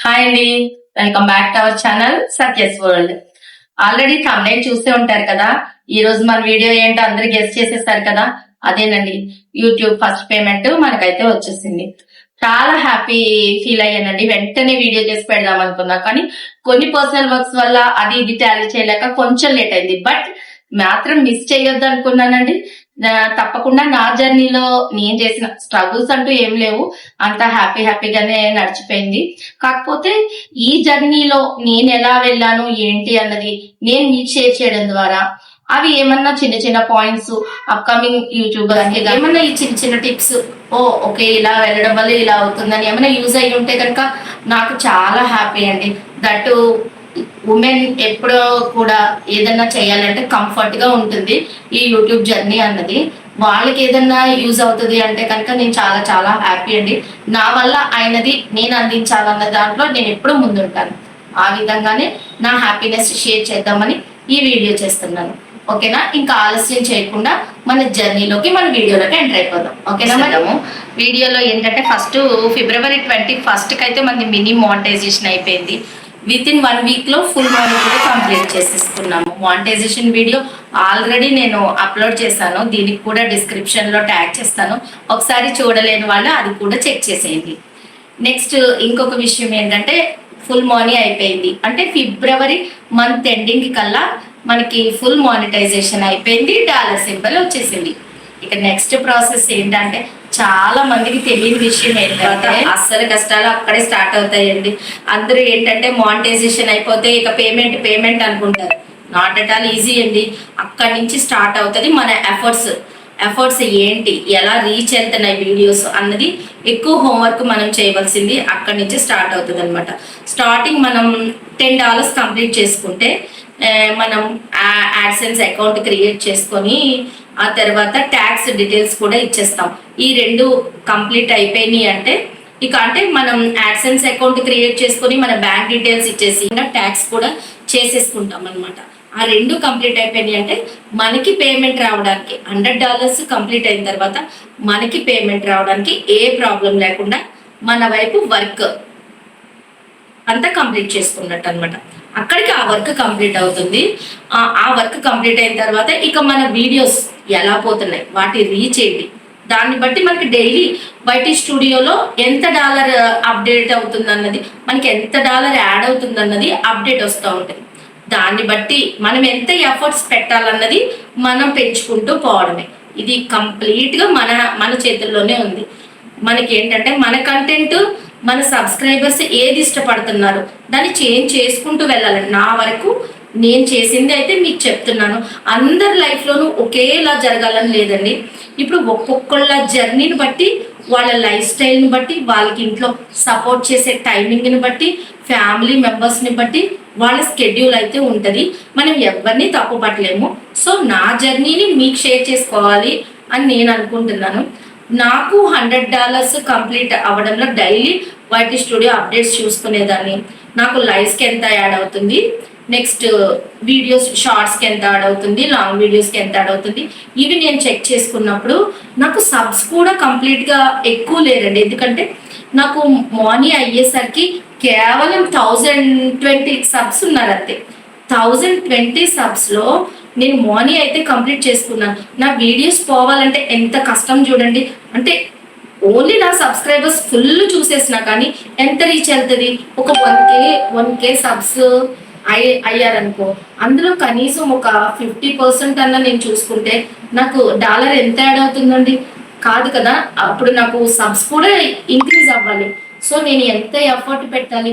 Hi అండి, welcome back to our channel Satya's world. Already thumbnail చూసే ఉంటారు కదా. ఈ రోజు మన వీడియో ఏంటో అందరు గెస్ చేసేసారు కదా. అదేనండి, యూట్యూబ్ ఫస్ట్ పేమెంట్ మనకైతే వచ్చేసింది. చాలా హ్యాపీ ఫీల్ అయ్యానండి. వెంటనే వీడియో చేసి పెడదాం అనుకున్నా, కానీ కొన్ని పర్సనల్ వర్క్స్ వల్ల అది ఇది టాలీ చేయలేక కొంచెం లేట్ అయింది. బట్ మాత్రం మిస్ చేయొద్దు అనుకున్నానండి. తప్పకుండా నా జర్నీలో నేను చేసిన స్ట్రగుల్స్ అంటూ ఏం లేవు, అంతా హ్యాపీగానే నడిచిపోయింది. కాకపోతే ఈ జర్నీలో నేను ఎలా వెళ్ళాను ఏంటి అన్నది నేను మీకు షేర్ చేయడం ద్వారా అవి ఏమన్నా చిన్న చిన్న పాయింట్స్ అప్కమింగ్ యూట్యూబర్ అంటే ఏమన్నా ఈ చిన్న చిన్న టిప్స్ ఓకే ఇలా వెళ్ళడం వల్ల ఇలా అవుతుందని ఏమైనా యూజ్ అయ్యి ఉంటే కనుక నాకు చాలా హ్యాపీ అండి. దట్ ఉమెన్ ఎప్పుడో కూడా ఏదన్నా చేయాలంటే కంఫర్ట్ గా ఉంటుంది ఈ యూట్యూబ్ జర్నీ అన్నది. వాళ్ళకి ఏదన్నా యూజ్ అవుతుంది అంటే కనుక నేను చాలా చాలా హ్యాపీ అండి. నా వల్ల అయినది నేను అందించాలన్న దాంట్లో నేను ఎప్పుడూ ముందుంటాను. ఆ విధంగానే నా హ్యాపీనెస్ షేర్ చేద్దామని ఈ వీడియో చేస్తున్నాను. ఓకేనా, ఇంకా ఆలస్యం చేయకుండా మన జర్నీలోకి మన వీడియోలోకి ఎంటర్ అయిపోదాం. ఓకేనా, మనము వీడియోలో ఏంటంటే ఫస్ట్ February 21st అయితే మనది మినీ మానిటైజేషన్ అయిపోయింది. విత్ ఇన్ 1 week లో ఫుల్ మాని కూడా కంప్లీట్ చేసేసుకున్నాము. మానిటైజేషన్ వీడియో ఆల్రెడీ నేను అప్లోడ్ చేశాను, దీనికి కూడా డిస్క్రిప్షన్ లో ట్యాగ్ చేస్తాను. ఒకసారి చూడలేని వాళ్ళు అది కూడా చెక్ చేసేయండి. నెక్స్ట్ ఇంకొక విషయం ఏంటంటే ఫుల్ మనీ అయిపోయింది అంటే ఫిబ్రవరి మంత్ ఎండింగ్ కల్లా మనకి ఫుల్ మానిటైజేషన్ అయిపోయింది, డాలర్ సింబల్ వచ్చేసింది. ఇక నెక్స్ట్ ప్రాసెస్ ఏంటంటే చాలా మందికి తెలియని విషయం ఏంటంటే అస్సలు కష్టాలు అక్కడే స్టార్ట్ అవుతాయండి. అందరూ ఏంటంటే మానిటైజేషన్ అయిపోతే ఇక పేమెంట్ అనుకుంటారు. నాట్ అట్ ఆల్ ఈజీ అండి. అక్కడి నుంచి స్టార్ట్ అవుతుంది మన ఎఫర్ట్స్ ఏంటి, ఎలా రీచ్ వెళ్తున్నాయి వీడియోస్ అన్నది ఎక్కువ హోంవర్క్ మనం చేయవలసింది అక్కడి నుంచి స్టార్ట్ అవుతుంది అనమాట. స్టార్టింగ్ మనం $10 కంప్లీట్ చేసుకుంటే మనం యాడ్సెన్స్ అకౌంట్ క్రియేట్ చేసుకొని ఆ తర్వాత ట్యాక్స్ డీటెయిల్స్ కూడా ఇచ్చేస్తాం. ఈ 2 కంప్లీట్ అయిపోయినాయి అంటే ఇక అంటే మనం యాడ్సెన్స్ అకౌంట్ క్రియేట్ చేసుకొని మన బ్యాంక్ డీటెయిల్స్ ఇచ్చేసి ట్యాక్స్ కూడా చేసేసుకుంటాం అనమాట. ఆ 2 కంప్లీట్ అయిపోయినాయి అంటే మనకి పేమెంట్ రావడానికి $100 కంప్లీట్ అయిన తర్వాత మనకి పేమెంట్ రావడానికి ఏ ప్రాబ్లం లేకుండా మన వైపు వర్క్ అంతా కంప్లీట్ చేసుకున్నట్టు అనమాట. అక్కడికి ఆ వర్క్ కంప్లీట్ అవుతుంది. ఆ వర్క్ కంప్లీట్ అయిన తర్వాత ఇక మన వీడియోస్ ఎలా పోతున్నాయి, వాటి రీచ్ ఏంటి, దాన్ని బట్టి మనకి డైలీ వైటీ స్టూడియోలో ఎంత డాలర్ అప్డేట్ అవుతుంది అన్నది, మనకి ఎంత డాలర్ యాడ్ అవుతుంది అన్నది అప్డేట్ వస్తూ ఉంటుంది. దాన్ని బట్టి మనం ఎంత ఎఫర్ట్స్ పెట్టాలన్నది మనం పెంచుకుంటూ పోవడమే. ఇది కంప్లీట్గా మన చేతుల్లోనే ఉంది. మనకి ఏంటంటే మన కంటెంట్, మన సబ్స్క్రైబర్స్ ఏది ఇష్టపడుతున్నారు దాన్ని చేంజ్ చేసుకుంటూ వెళ్ళాలి. నా వరకు నేను చేసింది అయితే మీకు చెప్తున్నాను. అందరి లైఫ్లోనూ ఒకేలా జరగాలని లేదండి. ఇప్పుడు ఒక్కొక్కళ్ళ జర్నీని బట్టి, వాళ్ళ లైఫ్ స్టైల్ని బట్టి, వాళ్ళకి ఇంట్లో సపోర్ట్ చేసే టైమింగ్ని బట్టి, ఫ్యామిలీ మెంబర్స్ని బట్టి వాళ్ళ స్కెడ్యూల్ అయితే ఉంటుంది. మనం ఎవరిని తప్పు పట్టలేము. సో నా జర్నీని మీకు షేర్ చేసుకోవాలి అని నేను అనుకుంటున్నాను. నాకు $100 కంప్లీట్ అవ్వడంలో డైలీ వైటీ స్టూడియో అప్డేట్స్ చూసుకునేదాన్ని. నాకు లైవ్స్కి ఎంత యాడ్ అవుతుంది, నెక్స్ట్ వీడియోస్ షార్ట్స్కి ఎంత యాడ్ అవుతుంది, లాంగ్ వీడియోస్కి ఎంత యాడ్ అవుతుంది, ఇవి నేను చెక్ చేసుకున్నప్పుడు నాకు సబ్స్ కూడా కంప్లీట్గా ఎక్కువ లేరండి. ఎందుకంటే నాకు మార్నింగ్ అయ్యేసరికి కేవలం 1020 సబ్స్ ఉన్నారు అంతే. 1020 సబ్స్లో నేను మార్నింగ్ అయితే కంప్లీట్ చేసుకున్నాను. నా వీడియోస్ పోవాలంటే ఎంత కష్టం చూడండి. అంటే ఓన్లీ నా సబ్స్క్రైబర్స్ ఫుల్ చూసేసినా కానీ ఎంత రీచ్ వెళ్తుంది, ఒక 1K సబ్స్ అయ్యారనుకో, అందులో కనీసం ఒక 50% అన్న నేను చూసుకుంటే నాకు డాలర్ ఎంత యాడ్ అవుతుందండి? కాదు కదా. అప్పుడు నాకు సబ్స్ కూడా ఇంక్రీజ్ అవ్వాలి. సో నేను ఎంత ఎఫర్ట్ పెట్టాలి?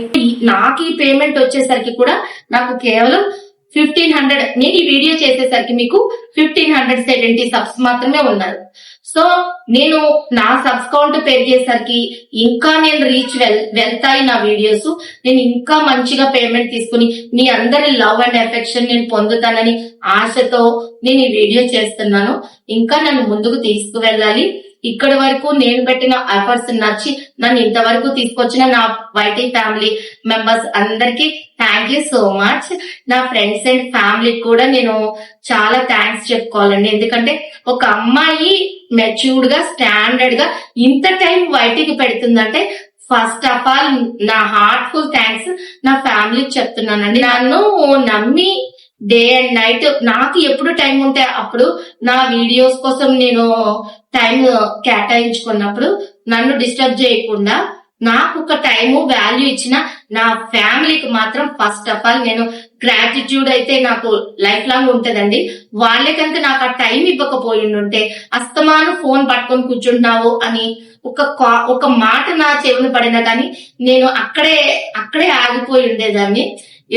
నాకు ఈ పేమెంట్ వచ్చేసరికి కూడా నాకు కేవలం 1500, నేను ఈ వీడియో చేసేసరికి మీకు 1570 సబ్స్ మాత్రమే ఉన్నారు. సో నేను నా సబ్స్ కౌంట్ పెరిగేసరికి ఇంకా నేను రీచ్ వెళ్తాయి నా వీడియోస్. నేను ఇంకా మంచిగా పేమెంట్ తీసుకుని మీ అందరి లవ్ అండ్ ఎఫెక్షన్ నేను పొందుతానని ఆశతో నేను ఈ వీడియో చేస్తున్నాను. ఇంకా నన్ను ముందుకు తీసుకువెళ్ళాలి. ఇక్కడి వరకు నేను పెట్టిన ఎఫర్ట్స్ నచ్చి నన్ను ఇంతవరకు తీసుకొచ్చిన నా వైటీ ఫ్యామిలీ మెంబర్స్ అందరికీ థ్యాంక్ యూ సో మచ్. నా ఫ్రెండ్స్ అండ్ ఫ్యామిలీకి కూడా నేను చాలా థ్యాంక్స్ చెప్పుకోవాలండి. ఎందుకంటే ఒక అమ్మాయి మెచ్యూర్డ్ గా స్టాండర్డ్ గా ఇంత టైం వైటీకి పెడుతుందంటే ఫస్ట్ ఆఫ్ ఆల్ నా హార్ట్ఫుల్ థ్యాంక్స్ నా ఫ్యామిలీకి చెప్తున్నానండి. నన్ను నమ్మి డే అండ్ నైట్ నాకు ఎప్పుడు టైం ఉంటే అప్పుడు నా వీడియోస్ కోసం నేను టైం కేటాయించుకున్నప్పుడు నన్ను డిస్టర్బ్ చేయకుండా నాకు ఒక టైము వాల్యూ ఇచ్చిన నా ఫ్యామిలీకి మాత్రం ఫస్ట్ ఆఫ్ ఆల్ నేను గ్రాటిట్యూడ్ అయితే నాకు లైఫ్ లాంగ్ ఉంటదండి. వాళ్ళకంటే నాకు ఆ టైం ఇవ్వకపోయిండుంటే అస్తమాను ఫోన్ పట్టుకొని కూర్చుంటున్నావు అని ఒక మాట నా చెవిని పడినా కానీ నేను అక్కడే ఆగిపోయి ఉండేదాన్ని.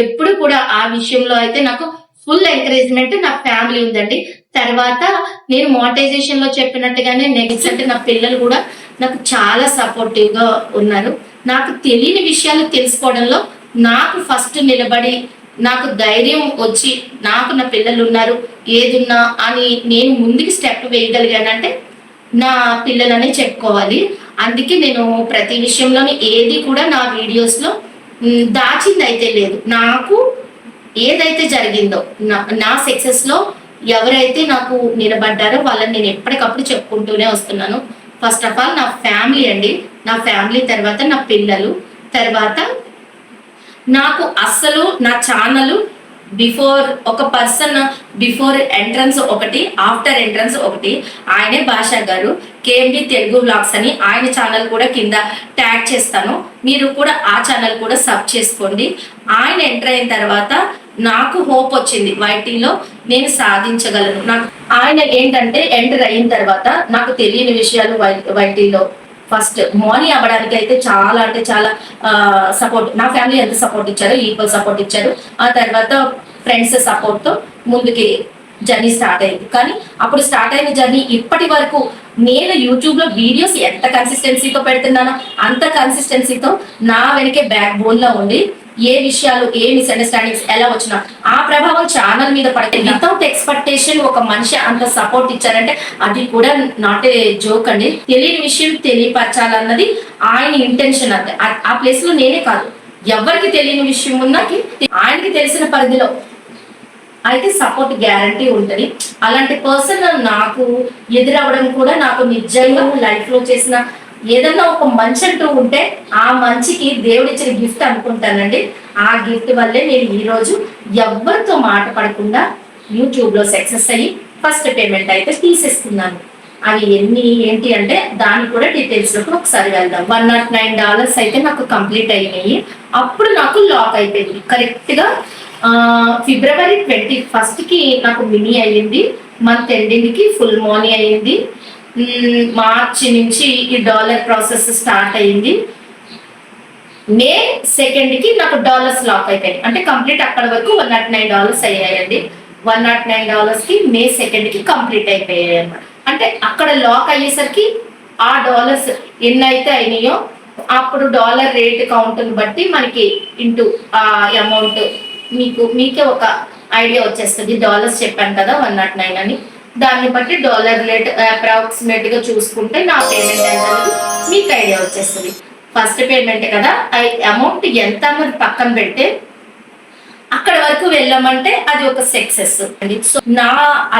ఎప్పుడు కూడా ఆ విషయంలో అయితే నాకు ఫుల్ ఎంకరేజ్మెంట్ నా ఫ్యామిలీ ఉందండి. తర్వాత నేను మోనిటైజేషన్ లో చెప్పినట్టుగానే నెక్స్ట్ అంటే నా పిల్లలు కూడా నాకు చాలా సపోర్టివ్ గా ఉన్నారు. నాకు తెలియని విషయాలు తెలుసుకోవడంలో నాకు ఫస్ట్ నిలబడి నాకు ధైర్యం వచ్చి నాకు నా పిల్లలు ఉన్నారు ఏదున్నా అని నేను ముందుకు స్టెప్ వేయగలిగానంటే నా పిల్లలనే చెప్పుకోవాలి. అందుకే నేను ప్రతి విషయంలోని ఏది కూడా నా వీడియోస్ లో దాచింది అయితే లేదు. నాకు ఏదైతే జరిగిందో నా సక్సెస్ లో ఎవరైతే నాకు నిలబడ్డారో వాళ్ళని నేను ఎప్పటికప్పుడు చెప్పుకుంటూనే వస్తున్నాను. ఫస్ట్ ఆఫ్ ఆల్ నా ఫ్యామిలీ అండి, నా ఫ్యామిలీ తర్వాత నా పిల్లలు, తర్వాత నాకు అస్సలు నా ఛానల్ ఒక పర్సన్ బిఫోర్ ఎంట్రన్స్ ఒకటి, ఆఫ్టర్ ఎంట్రన్స్ ఒకటి. ఆయనే భాషా గారు, కేఎండి తెలుగు వ్లాగ్స్ అని ఆయన ఛానల్ కూడా కింద ట్యాగ్ చేస్తాను. మీరు కూడా ఆ ఛానల్ కూడా సబ్ చేసుకోండి. ఆయన ఎంటర్ అయిన తర్వాత నాకు హోప్ వచ్చింది వైటీలో నేను సాధించగలను. నాకు ఆయన ఏంటంటే ఎంటర్ అయిన తర్వాత నాకు తెలియని విషయాలు వైటీలో ఫస్ట్ మోనీ అవ్వడానికి అయితే చాలా అంటే చాలా సపోర్ట్, నా ఫ్యామిలీ ఎంత సపోర్ట్ ఇచ్చారో ఈక్వల్ సపోర్ట్ ఇచ్చారు. ఆ తర్వాత ఫ్రెండ్స్ సపోర్ట్ తో ముందుకి జర్నీ స్టార్ట్ అయింది. కానీ అప్పుడు స్టార్ట్ అయిన జర్నీ ఇప్పటి వరకు నేను యూట్యూబ్ లో వీడియోస్ ఎంత కన్సిస్టెన్సీతో పెడుతున్నానో అంత కన్సిస్టెన్సీతో నా వెనకే బ్యాక్ బోన్ లో ఉండి ఏ విషయాలు ఏ మిస్అండర్స్టాండింగ్స్ ఎలా వచ్చినా ఆ ప్రభావం ఛానల్ మీద పడితే వితౌట్ ఎక్స్పెక్టేషన్ ఒక మనిషి అంత సపోర్ట్ ఇచ్చారంటే అది కూడా నాట్ ఏ జోక్ అండి. తెలియని విషయం తెలియపరచాలన్నది ఆయన ఇంటెన్షన్. అంతే ఆ ప్లేస్ లో నేనే కాదు, ఎవరికి తెలియని విషయం ఉన్నా ఆయనకి తెలిసిన పరిధిలో అయితే సపోర్ట్ గ్యారంటీ ఉంటది. అలాంటి పర్సన్ నాకు ఎదురవ్వడం కూడా నాకు నిజంగా లైఫ్ లో చేసిన ఏదన్నా ఒక మంచి అంటూ ఉంటే ఆ మంచికి దేవుడిచ్చిన గిఫ్ట్ అనుకుంటానండి. ఆ గిఫ్ట్ వల్లే నేను ఈ రోజు ఎవరితో మాట పడకుండా యూట్యూబ్ లో సక్సెస్ అయ్యి ఫస్ట్ పేమెంట్ అయితే తీసేస్తున్నాను. అవి ఏంటి అంటే దాన్ని కూడా డీటెయిల్స్ లోకి ఒకసారి వెళ్దాం. $109 అయితే నాకు కంప్లీట్ అయినాయి. అప్పుడు నాకు లాక్ అయిపోయింది. కరెక్ట్ గా February 21st కి నాకు మినీ అయ్యింది. మంత్ ఎండింగ్ కి ఫుల్ మోనీ అయ్యింది. మార్చి నుంచి ఈ డాలర్ ప్రాసెస్ స్టార్ట్ అయ్యింది. మే 2nd కి నాకు డాలర్స్ లాక్ అయిపోయాయి. అంటే కంప్లీట్ అక్కడి వరకు $109 అయ్యాయండి. $109 కి మే 2nd కి కంప్లీట్ అయిపోయాయి అన్నమాట. అంటే అక్కడ లాక్ అయ్యేసరికి ఆ డాలర్స్ ఎన్నైతే అయినాయో అప్పుడు డాలర్ రేట్ కౌంట్ బట్టి మనకి ఇంటూ ఆ అమౌంట్ మీకే ఒక ఐడియా వచ్చేస్తుంది. డాలర్స్ చెప్పాను కదా 109 అని, దాన్ని బట్టి డాలర్ రేట్ అప్రాక్సిమేట్ గా చూసుకుంటే నా పేమెంట్ ఎంత మీకు ఐడియా వచ్చేస్తుంది. ఫస్ట్ పేమెంట్ కదా, అమౌంట్ ఎంత అన్నది పక్కన పెడితే అక్కడ వరకు వెళ్ళామంటే అది ఒక సక్సెస్ అండి. సో నా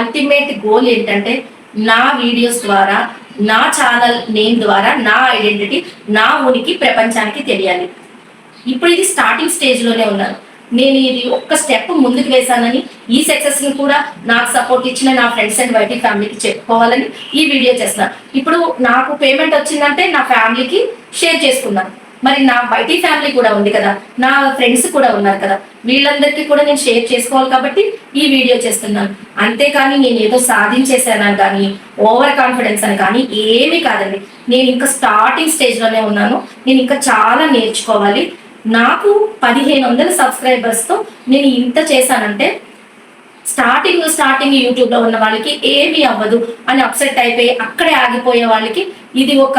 అల్టిమేట్ గోల్ ఏంటంటే నా వీడియోస్ ద్వారా, నా ఛానల్ నేమ్ ద్వారా నా ఐడెంటిటీ, నా ఉనికి ప్రపంచానికి తెలియాలి. ఇప్పుడు ఇది స్టార్టింగ్ స్టేజ్ లోనే ఉన్నాను. నేను ఇది ఒక్క స్టెప్ ముందుకు వేశానని ఈ సక్సెస్ ని కూడా నాకు సపోర్ట్ ఇచ్చిన నా ఫ్రెండ్స్ అండ్ వైటీ ఫ్యామిలీకి చెప్పుకోవాలని ఈ వీడియో చేస్తున్నాను. ఇప్పుడు నాకు పేమెంట్ వచ్చిందంటే నా ఫ్యామిలీకి షేర్ చేసుకున్నాను. మరి నా వైటీ ఫ్యామిలీ కూడా ఉంది కదా, నా ఫ్రెండ్స్ కూడా ఉన్నారు కదా, వీళ్ళందరికీ కూడా నేను షేర్ చేసుకోవాలి కాబట్టి ఈ వీడియో చేస్తున్నాను. అంతేకాని నేను ఏదో సాధించేసానని కానీ ఓవర్ కాన్ఫిడెన్స్ అని కానీ ఏమీ కాదండి. నేను ఇంకా స్టార్టింగ్ స్టేజ్ లోనే ఉన్నాను. నేను ఇంకా చాలా నేర్చుకోవాలి. నాకు 1500 సబ్స్క్రైబర్స్ తో నేను ఇంత చేశానంటే స్టార్టింగ్ యూట్యూబ్ లో ఉన్న వాళ్ళకి ఏమీ అవ్వదు అని అప్సెట్ అయిపోయి అక్కడే ఆగిపోయే వాళ్ళకి ఇది ఒక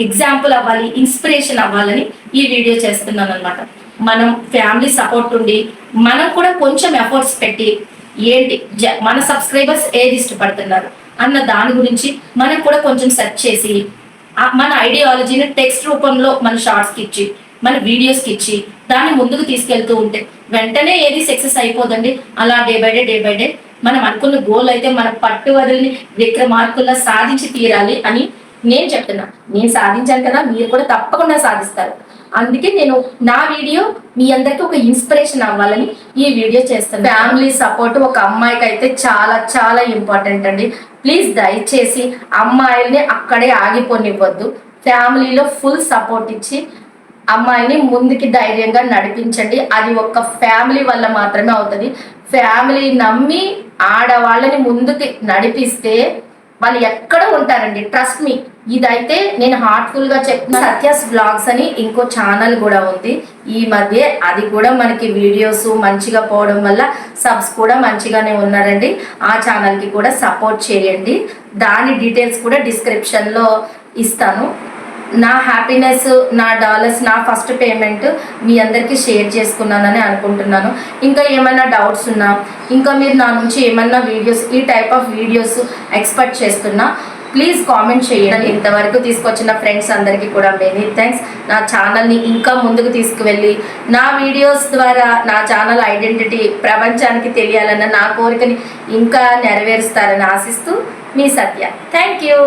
ఎగ్జాంపుల్ అవ్వాలి, ఇన్స్పిరేషన్ అవ్వాలని ఈ వీడియో చేస్తున్నాను అనమాట. మనం ఫ్యామిలీ సపోర్ట్ ఉండి మనం కూడా కొంచెం ఎఫర్ట్స్ పెట్టి ఏంటి మన సబ్స్క్రైబర్స్ ఏది ఇష్టపడుతున్నారు అన్న దాని గురించి మనం కూడా కొంచెం సెర్చ్ చేసి మన ఐడియాలజీని టెక్స్ట్ రూపంలో మన షార్ట్స్కి ఇచ్చి మన వీడియోస్కి ఇచ్చి దాన్ని ముందుకు తీసుకెళ్తూ ఉంటే వెంటనే ఏది సక్సెస్ అయిపోదండి. అలా డే బై డే మనం అనుకున్న గోల్ అయితే మన పట్టు వదిలిని విక్రమార్కుల్లా సాధించి తీరాలి అని నేను చెప్తున్నా, నేను సాధించాను కదా, మీరు కూడా తప్పకుండా సాధిస్తారు. అందుకే నేను నా వీడియో మీ అందరికి ఒక ఇన్స్పిరేషన్ అవ్వాలని ఈ వీడియో చేస్తాను. ఫ్యామిలీ సపోర్ట్ ఒక అమ్మాయికి అయితే చాలా చాలా ఇంపార్టెంట్ అండి. ప్లీజ్ దయచేసి అమ్మాయిల్ని అక్కడే ఆగిపోనివ్వద్దు. ఫ్యామిలీలో ఫుల్ సపోర్ట్ ఇచ్చి అమ్మాయిని ముందుకి ధైర్యంగా నడిపించండి. అది ఒక ఫ్యామిలీ వల్ల మాత్రమే అవుతుంది. ఫ్యామిలీ నమ్మి ఆడవాళ్ళని ముందుకి నడిపిస్తే వాళ్ళు ఎక్కడ ఉంటారండి, ట్రస్ట్ మీ. ఇదైతే నేను హార్ట్ఫుల్ గా చెప్తున్నా. సత్యాస్ బ్లాగ్స్ అని ఇంకో ఛానల్ కూడా ఉంది ఈ మధ్య, అది కూడా మనకి వీడియోస్ మంచిగా పోవడం వల్ల సబ్స్ కూడా మంచిగానే ఉన్నారండి. ఆ ఛానల్ కి కూడా సపోర్ట్ చేయండి. దాని డీటెయిల్స్ కూడా డిస్క్రిప్షన్ లో ఇస్తాను. నా హ్యాపీనెస్, నా డాలర్స్, నా ఫస్ట్ పేమెంట్ మీ అందరికీ షేర్ చేసుకున్నానని అనుకుంటున్నాను. ఇంకా ఏమైనా డౌట్స్ ఉన్నా, ఇంకా మీరు నా నుంచి ఏమన్నా వీడియోస్, ఈ టైప్ ఆఫ్ వీడియోస్ ఎక్స్పెక్ట్ చేస్తున్నా, ప్లీజ్ కామెంట్ చేయండి. ఇంతవరకు తీసుకొచ్చిన ఫ్రెండ్స్ అందరికీ కూడా మెనీ థ్యాంక్స్. నా ఛానల్ని ఇంకా ముందుకు తీసుకువెళ్ళి నా వీడియోస్ ద్వారా నా ఛానల్ ఐడెంటిటీ ప్రపంచానికి తెలియాలన్న నా కోరికని ఇంకా నెరవేరుస్తారని ఆశిస్తూ మీ సత్య. Thank you.